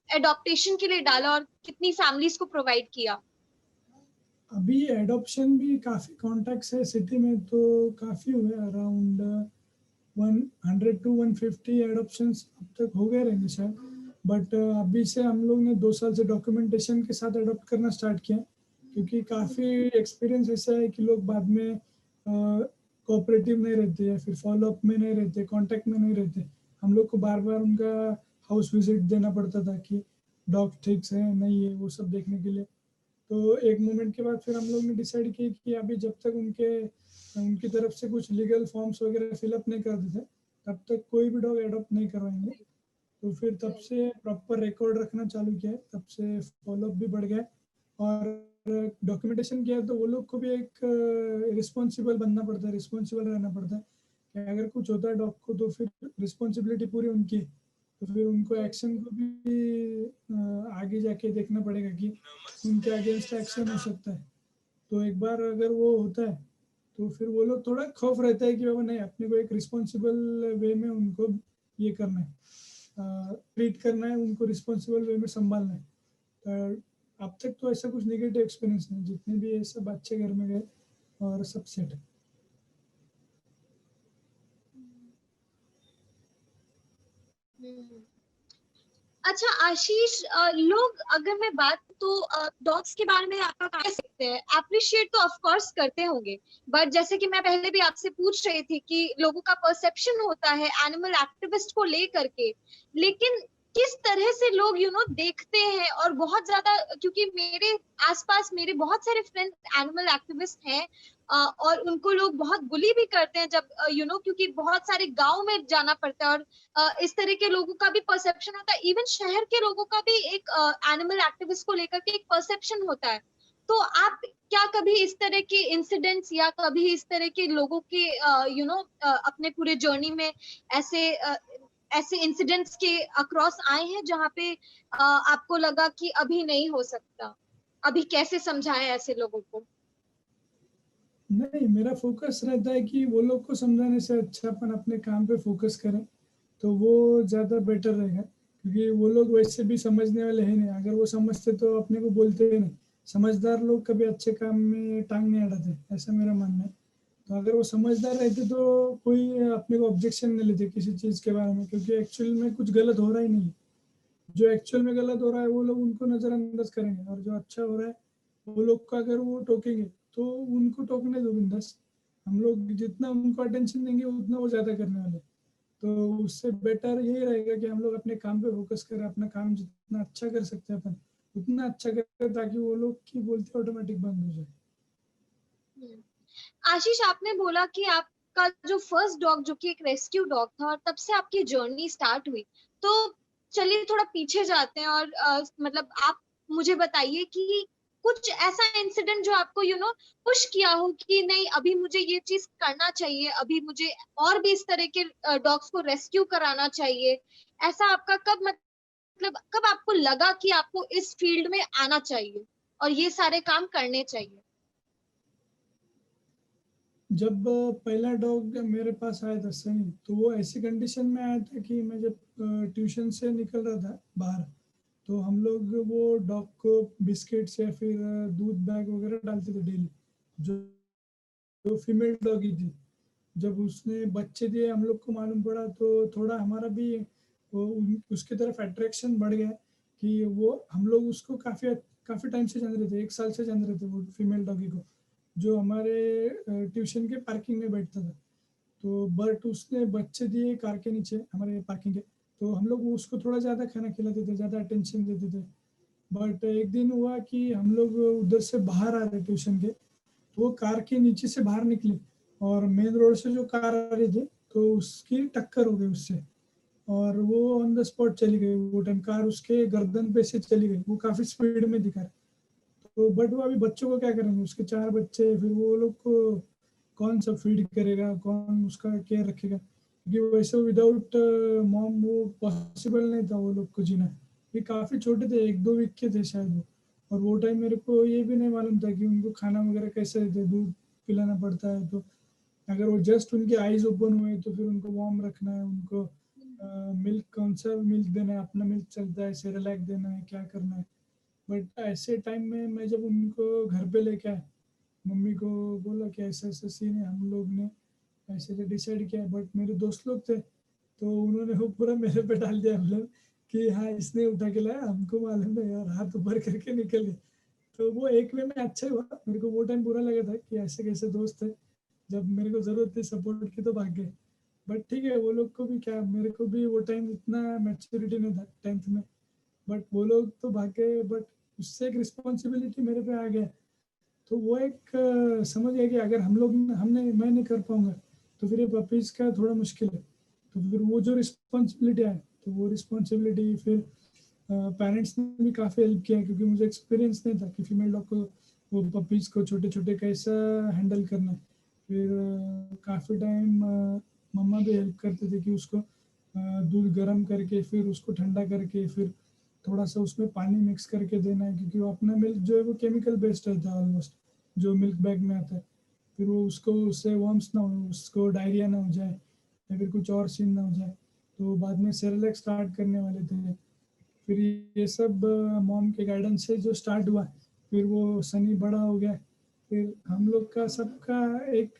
एडॉप्टेशन के लिए डाला और कितनी फैमिलीज को प्रोवाइड किया? अभी एडॉप्शन भी काफ़ी कॉन्टैक्ट्स है सिटी में, तो काफ़ी हुए, अराउंड 100 to 150 एडॉप्शंस अब तक हो गए रहेंगे शायद। बट अभी से हम लोग ने 2 साल से डॉक्यूमेंटेशन के साथ अडॉप्ट करना स्टार्ट किया, क्योंकि काफ़ी एक्सपीरियंस ऐसा है कि लोग बाद में कोऑपरेटिव नहीं रहते या फिर फॉलोअप में नहीं रहते, कांटेक्ट में नहीं रहते। हम लोग को बार बार उनका हाउस विजिट देना पड़ता था कि डॉग ठीक से है नहीं है, वो सब देखने के लिए। तो एक मोमेंट के बाद फिर हम लोग ने डिसाइड किया कि अभी जब तक उनकी तरफ से कुछ लीगल फॉर्म्स वगैरह फिलअप नहीं कर देते, तब तक कोई भी डॉग एडॉप्ट नहीं करवाएंगे। तो फिर तब से प्रॉपर रिकॉर्ड रखना चालू किया है, तब से फॉलोअप भी बढ़ गया है। और डॉक्यूमेंटेशन किया है तो वो लोग को भी एक रिस्पॉन्सिबल बनना पड़ता है, रिस्पॉन्सिबल रहना पड़ता है कि अगर कुछ होता है डॉग को तो फिर रिस्पॉन्सिबिलिटी पूरी उनकी है। तो फिर उनको एक्शन को भी आगे जाके देखना पड़ेगा कि उनके अगेंस्ट एक्शन हो सकता है। तो एक बार अगर वो होता है तो फिर वो लोग थोड़ा खौफ रहता है कि बाबा नहीं, अपने को एक रिस्पॉन्सिबल वे में उनको ये करना है, ट्रीट करना है, उनको रिस्पॉन्सिबल वे में संभालना है। अब तक तो ऐसा कुछ नेगेटिव एक्सपीरियंस नहीं, जितने भी ये सब अच्छे घर में गए और सब सेट है। हम्म। अच्छा आशीष, लोग, अगर मैं बात तो डॉग्स के बारे में आपका कह सकते हैं, अप्रिशिएट तो ऑफ कोर्स करते होंगे, बट जैसे कि मैं पहले भी आपसे पूछ रही थी कि लोगों का परसेप्शन होता है एनिमल एक्टिविस्ट को लेकर के, लेकिन किस तरह से लोग देखते हैं, और बहुत ज्यादा, क्योंकि मेरे आसपास मेरे बहुत सारे फ्रेंड्स एनिमल एक्टिविस्ट हैं, और उनको लोग बहुत बुली भी करते हैं जब क्योंकि बहुत सारे गांव में जाना पड़ता है, और इस तरह के लोगों का भी परसेप्शन होता है, इवन शहर के लोगों का भी एक एनिमल एक्टिविस्ट को लेकर के एक परसेप्शन होता है। तो आप क्या कभी इस तरह के इंसिडेंट्स या कभी इस तरह के लोगों के अपने पूरे जर्नी में ऐसे ऐसे इंसिडेंट्स के अक्रॉस आए हैं जहां पे आपको लगा कि अभी नहीं हो सकता, अभी कैसे समझाएं ऐसे लोगों को? नहीं, मेरा फोकस रहता है कि वो लोग को समझाने से अच्छा अपन अपने काम पे फोकस करें, तो वो ज़्यादा बेटर रहेगा। क्योंकि वो लोग वैसे भी समझने वाले हैं नहीं, अगर वो समझते तो अपने को बोलते ही नहीं। समझदार लोग कभी अच्छे काम में टांग नहीं अड़ाते, ऐसा मेरा मानना है। तो अगर वो समझदार रहते तो कोई अपने को ऑब्जेक्शन नहीं लेते किसी चीज़ के बारे में, क्योंकि एक्चुअल में कुछ गलत हो रहा ही नहीं। जो एक्चुअल में गलत हो रहा है वो लोग उनको नज़रअंदाज करेंगे, और जो अच्छा हो रहा है वो लोग का अगर वो टोकेंगे तो उनको टोकने दो बिंदास। हम लोग जितना उनको अटेंशन देंगे उतना वो ज़्यादा करने वाले। तो उससे बेटर यही रहेगा कि हम लोग अपने काम पे फोकस करें, अपना काम जितना अच्छा कर सकते हैं अपन उतना अच्छा करें, ताकि वो लोग की बोलती ऑटोमेटिक बंद हो जाए। हम्म। आशीष, आपने बोला कि आपका जो फर्स्ट डॉग जो कि एक रेस्क्यू डॉग था, और तब से आपकी जर्नी स्टार्ट हुई, तो चलिए थोड़ा पीछे जाते हैं, और मतलब आप मुझे बताइए कि कुछ ऐसा इंसिडेंट जो आपको पुश किया हो कि नहीं, अभी मुझे ये चीज करना चाहिए, अभी मुझे और भी इस तरह के डॉग्स को रेस्क्यू कराना चाहिए। ऐसा आपका कब, मतलब कब आपको लगा कि आपको इस फील्ड में आना चाहिए और ये सारे काम करने चाहिए? जब पहला डॉग मेरे पास आया था सनी, तो वो ऐसी कंडीशन में आया था कि मैं जब ट्यूशन से निकल रहा था बाहर, तो हम लोग वो डॉग को बिस्किट्स या फिर दूध बैग वगैरह डालते थे डेली। जो जो फीमेल डॉगी थी, जब उसने बच्चे दिए हम लोग को मालूम पड़ा, तो थोड़ा हमारा भी उसकी तरफ अट्रैक्शन बढ़ गया कि वो हम लोग उसको काफ़ी काफ़ी टाइम से जान रहे थे, 1 साल से जान रहे थे वो फीमेल डॉगी को, जो हमारे ट्यूशन के पार्किंग में बैठता था। तो बट उसने बच्चे दिए कार के नीचे हमारे पार्किंग के, तो हम लोग उसको थोड़ा ज़्यादा खाना खिलाते थे, ज़्यादा अटेंशन देते थे। बट एक दिन हुआ कि हम लोग उधर से बाहर आ रहे ट्यूशन के, तो वो कार के नीचे से बाहर निकले, और मेन रोड से जो कार आ रही थी तो उसकी टक्कर हो गई उससे, और वो ऑन द स्पॉट चली गई। वो टाइम कार उसके गर्दन पे से चली गई, वो काफी स्पीड में दिखा। तो बट वो अभी बच्चों को क्या करेंगे, उसके 4 बच्चे, फिर वो लोग को कौन सा फीड करेगा, कौन उसका केयर रखेगा, क्योंकि वैसे विदाउट मॉम वो पॉसिबल नहीं था वो लोग को जीना। ये काफी छोटे थे, 1-2 वीक के थे शायद वो। और वो टाइम मेरे को ये भी नहीं मालूम था कि उनको खाना वगैरह कैसे देते, दूध पिलाना पड़ता है। तो अगर वो जस्ट उनके आईज ओपन हुए तो फिर उनको वार्म रखना है, उनको मिल्क, कौन सा मिल्क देना है, अपना मिल्क चलता है, सेरेलैक देना है, क्या करना है। बट ऐसे टाइम में मैं जब उनको घर पे लेके आया, मम्मी को बोला कि ऐसा ऐसा सीन है, हम लोग ने ऐसे ऐसे डिसाइड किया। बट मेरे दोस्त लोग थे तो उन्होंने वो पूरा मेरे पे डाल दिया मतलब कि हाँ इसने उठा के लाया, हमको मालूम है यार, हाथ ऊपर करके निकल गए। तो वो एक वे में अच्छा हुआ, मेरे को वो टाइम बुरा लगा था कि ऐसे कैसे दोस्त है, जब मेरे को जरूरत थी सपोर्ट की तो भाग गए। बट ठीक है, वो लोग को भी क्या, मेरे को भी वो टाइम इतना मैच्योरिटी नहीं था 10th में। बट वो लोग तो भाग गए, बट उससे एक रिस्पॉन्सिबिलिटी मेरे पे आ गया। तो वो एक समझ गया कि अगर हम लोग हमने मैं नहीं कर पाऊंगा तो फिर ये पपीज का थोड़ा मुश्किल है। तो फिर वो जो रिस्पॉन्सिबिलिटी आए, तो वो रिस्पॉन्सिबिलिटी फिर पेरेंट्स ने भी काफ़ी हेल्प किया, क्योंकि मुझे एक्सपीरियंस नहीं था कि फीमेल डॉग को, वो पपीज को छोटे छोटे कैसा हैंडल करना है। फिर काफ़ी टाइम मम्मा भी हेल्प करते थे कि उसको दूध गर्म करके फिर उसको ठंडा करके फिर थोड़ा सा उसमें पानी मिक्स करके देना है, क्योंकि वो अपना मिल्क जो है वो केमिकल बेस्ड रहता है ऑलमोस्ट, जो मिल्क बैग में आता है। फिर वो उसको, उससे वर्म्स ना हो, उसको डायरिया ना हो जाए या फिर कुछ और सीन ना हो जाए। तो बाद में सेरेलैक स्टार्ट करने वाले थे। फिर ये सब मॉम के गाइडेंस से जो स्टार्ट हुआ, फिर वो सनी बड़ा हो गया। फिर हम लोग का सबका एक,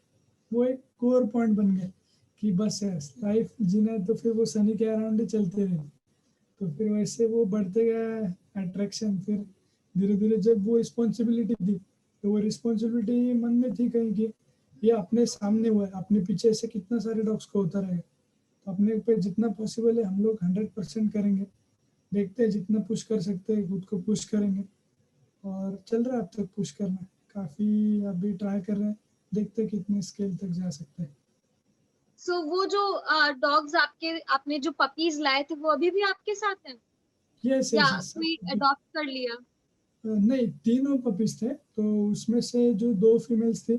वो एक कोर पॉइंट बन गया कि बस है लाइफ जीना है, तो फिर वो सनी के अराउंड ही चलते रहे। तो फिर वैसे वो बढ़ते गया अट्रैक्शन। फिर धीरे धीरे जब वो रिस्पॉन्सिबिलिटी थी, तो वो रिस्पॉन्सिबिलिटी मन में थी कहीं की, ये अपने सामने हुआ है, अपने पीछे से कितना सारे डॉग्स को होता रहेगा। तो अपने पे जितना पॉसिबल है हम लोग 100% करेंगे। देखते हैं जितना पुश कर सकते हैं खुद को पुश करेंगे। और चल रहा है अब तक पुश करना, काफ़ी अभी ट्राई कर रहे हैं, देखते हैं कितने स्केल तक जा सकते हैं। सो वो जो डॉग्स आपने जो पपीज लाए थे वो अभी भी आपके साथ हैं यस या यस यस। कोई अडॉप्ट कर लिया? नहीं, तीनों पपीज थे, तो उसमें से जो 2 फीमेल्स थी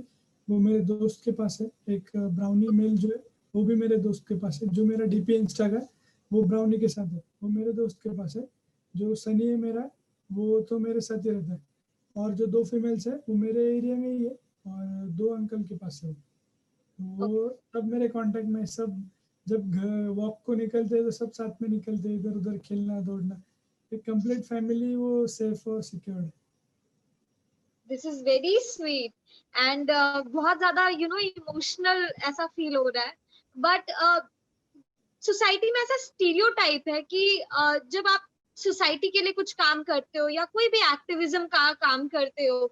वो मेरे दोस्त के पास है। एक ब्राउनी मेल जो है वो भी मेरे दोस्त के पास है। जो मेरा डीपी इंस्टा का वो ब्राउनी के साथ है, वो मेरे दोस्त के पास है। जो सनी है मेरा, वो तो मेरे साथ ही रहता है। और जो 2 फीमेल्स है वो मेरे एरिया में ही है, और 2 अंकल के पास है। वो सब मेरे कांटेक्ट में सब, जब घर वॉक को निकलते हैं तो सब साथ में निकलते हैं, इधर उधर खेलना दौड़ना। एक कंप्लीट फैमिली, वो सेफ और सिक्योर्ड है। This is very sweet and बहुत ज्यादा इमोशनल ऐसा फील हो रहा है। बट सोसाइटी में ऐसा स्टीरियोटाइप है कि जब आप सोसाइटी के लिए कुछ काम करते हो या कोई भी एक्टिविज्म का काम करते हो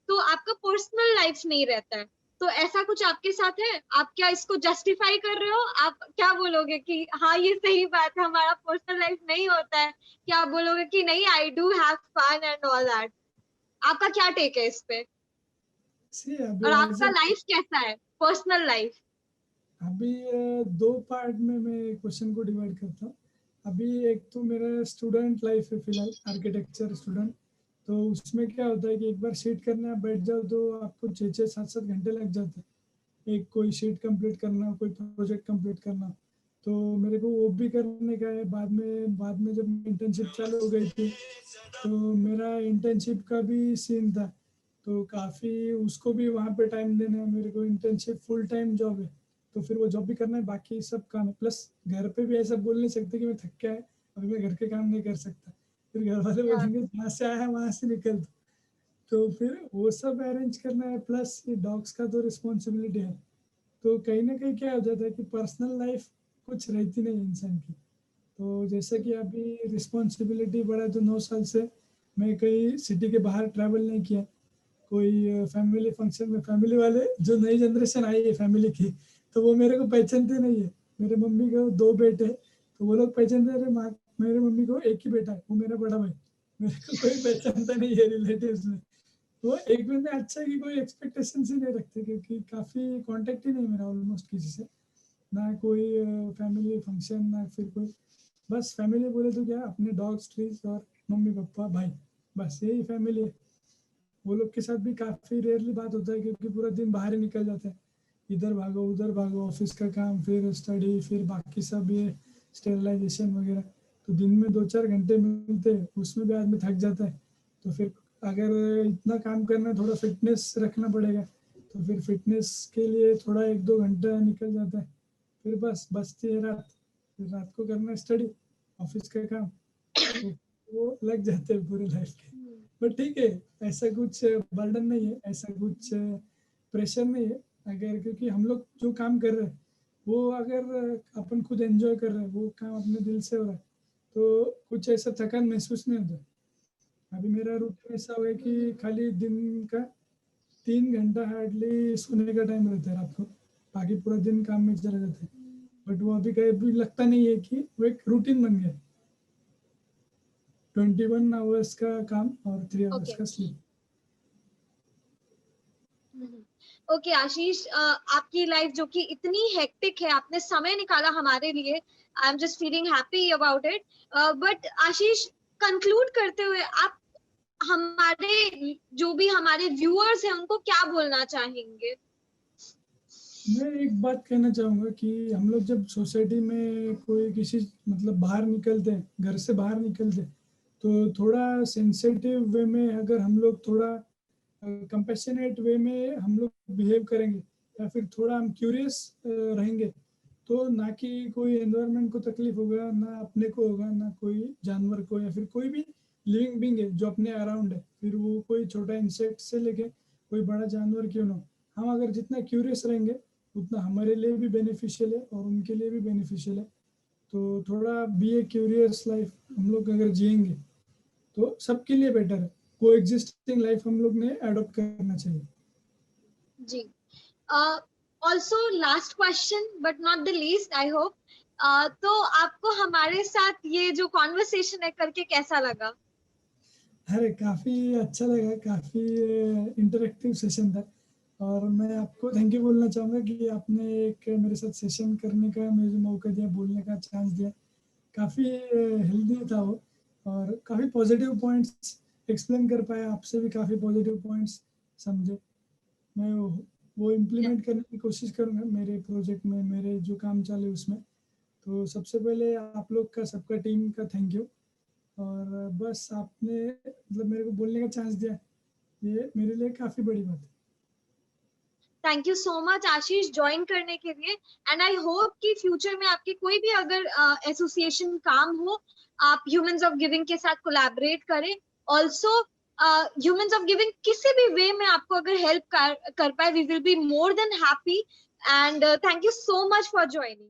तो आपका पर्सनल लाइफ नहीं रहता है। तो ऐसा कुछ आपके साथ है? आप क्या इसको जस्टिफाई कर रहे हो? आप क्या बोलोगे कि हाँ ये सही बात है, हमारा पर्सनल लाइफ नहीं होता है? क्या आप बोलोगे कि नहीं, I do have fun and all that? आपका क्या टेक है इस पे? सी अभी और एज आपका ए, लाइफ कैसा है, पर्सनल लाइफ? अभी 2 पार्ट में मैं क्वेश्चन को डिवाइड करता हूँ। अभी एक तो मेरा स्टूडेंट लाइफ है फिलहाल, आर्किटेक्चर स्टूडेंट। तो उसमें क्या होता है कि एक बार शीट करने आप बैठ जाओ तो आपको 6-6 7-7 घंटे लग जाते हैं, एक कोई शीट कंप्लीट करना, कोई प्रोजेक्ट कंप्लीट करना। तो मेरे को वो भी करने का है। बाद में जब इंटर्नशिप चालू हो गई थी, तो मेरा इंटर्नशिप का भी सीन था। तो काफ़ी उसको भी वहाँ पे टाइम देना है मेरे को। इंटर्नशिप फुल टाइम जॉब है, तो फिर वो जॉब भी करना है, बाकी सब काम है। प्लस घर पे भी ऐसा बोल नहीं सकते कि मैं थक गया है अभी मैं घर के काम नहीं कर सकता, फिर घर वाले बोलेंगे जहाँ से आया है वहाँ से निकल। तो फिर वो सब अरेंज करना है, प्लस ये डॉग्स का तो रिस्पॉन्सिबिलिटी है। तो कहीं ना कहीं क्या हो जाता है कि पर्सनल लाइफ कुछ रहती नहीं इंसान की। तो जैसे कि अभी रिस्पॉन्सिबिलिटी बढ़ा, तो 9 साल से मैं कहीं सिटी के बाहर ट्रैवल नहीं किया। कोई फैमिली फंक्शन में, फैमिली वाले जो नई जनरेशन आई है फैमिली की, तो वो मेरे को पहचानते नहीं है। मेरे मम्मी को 2 बेटे, तो वो लोग पहचानते हैं, माँ मेरे मम्मी को एक ही बेटा है, वो मेरा बड़ा भाई। मेरे को कोई पहचानता नहीं है रिलेटिव्स में। तो एक वे में अच्छा है कि कोई एक्सपेक्टेशन ही नहीं रखते, क्योंकि काफी कांटेक्ट ही नहीं मेरा ऑलमोस्ट किसी से, ना कोई फैमिली फंक्शन, ना फिर कोई, बस फैमिली बोले तो क्या, अपने डॉग्स, ट्रीज और मम्मी पापा भाई, बस यही फैमिली है। वो लोग के साथ भी काफी रेयरली बात होता है, क्योंकि पूरा दिन बाहर ही निकल जाता है, इधर भागो उधर भागो, ऑफिस का काम, फिर स्टडी, फिर बाकी सब ये स्टेरिलाइजेशन वगैरह। तो दिन में 2-4 घंटे मिलते हैं, उसमें भी आदमी थक जाता है। तो फिर अगर इतना काम करना है, थोड़ा फिटनेस रखना पड़ेगा, तो फिर फिटनेस के लिए थोड़ा 1-2 घंटा निकल जाता है। फिर बस बचती है रात, फिर रात को करना स्टडी, ऑफिस का काम, तो वो लग जाते हैं पूरे लाइफ के। बट ठीक है, ऐसा कुछ बर्डन नहीं है, ऐसा कुछ प्रेशर नहीं है। अगर क्योंकि हम लोग जो काम कर रहे हैं वो अगर अपन खुद एंजॉय कर रहे हैं, वो काम अपने दिल से हो रहा है, तो कुछ ऐसा थकान महसूस नहीं होता। अभी मेरा रूटीन ऐसा हो गया कि खाली दिन का 3 घंटा हार्डली सोने का टाइम रहता है रात को, बाकी पूरा दिन काम में चला जाता है। बट वो अभी कहीं भी लगता नहीं है कि वो एक रूटीन बन गया, 21 आवर्स का काम और 3 आवर्स Okay. का स्लीप। ओके आशीष, आपकी लाइफ जो कि इतनी हेक्टिक है, आपने समय निकाला हमारे लिए, I am just feeling happy about it. But Ashish, conclude करते हुए आप हमारे जो भी हमारे व्यूअर्स हैं उनको क्या बोलना चाहेंगे? मैं एक बात कहना चाहूँगा कि हम लोग जब सोसाइटी में कोई किसी मतलब बाहर निकलते हैं, घर से बाहर निकलते हैं, तो थोड़ा सेंसिटिव वे में अगर हम लोग थोड़ा कंपेशनेट वे में हम लोग बिहेव करेंगे, या फिर थोड़ा हम क्यूरियस रहेंगे, तो ना कि कोई एनवायरनमेंट को तकलीफ होगा, ना अपने को होगा, ना कोई जानवर को, या फिर कोई भी लिविंग बींग है जो अपने अराउंड है, फिर वो कोई छोटा इंसेक्ट से लेके कोई बड़ा जानवर क्यों ना हो, हम अगर जितना क्यूरियस रहेंगे उतना हमारे लिए भी बेनिफिशियल है और उनके लिए भी बेनिफिशियल है। तो थोड़ा बी ए क्यूरियस लाइफ हम लोग अगर जिएंगे तो सबके लिए बेटर है। को एग्जिस्टिंग लाइफ हम लोग ने अडॉप्ट करना चाहिए। जी। Also last question but not the least, I hope, तो आपको हमारे साथ ये जो कॉन्वर्सेशन है करके कैसा लगा? अरे काफ़ी अच्छा लगा, काफ़ी इंटरेक्टिव सेशन था, और मैं आपको थैंक यू बोलना चाहूँगा कि आपने एक मेरे साथ सेशन करने का मुझे मौका दिया, बोलने का चांस दिया। काफ़ी हेल्दी था वो, और काफ़ी पॉजिटिव पॉइंट्स एक्सप्लेन कर पाया, आपसे भी काफ़ी पॉजिटिव पॉइंट्स समझे। मैं वो इम्प्लीमेंट करने की कोशिश करूँगा मेरे प्रोजेक्ट में, मेरे जो काम चाले उसमें। तो सबसे पहले आप लोग का, सबका टीम का थैंक यू, और बस आपने मतलब मेरे को बोलने का चांस दिया, ये मेरे लिए काफ़ी बड़ी बात है। Thank you so much Ashish join करने के लिए, एंड आई होप कि फ्यूचर में आपके कोई भी अगर एसोसिएशन काम हो, आप ह्यूमंस ऑफ गिविंग के साथ कोलैबोरेट करें। ऑल्सो ह्यूमंस ऑफ गिविंग किसी भी वे में आपको अगर हेल्प कर पाए, we will be more than happy. And thank you so much for joining.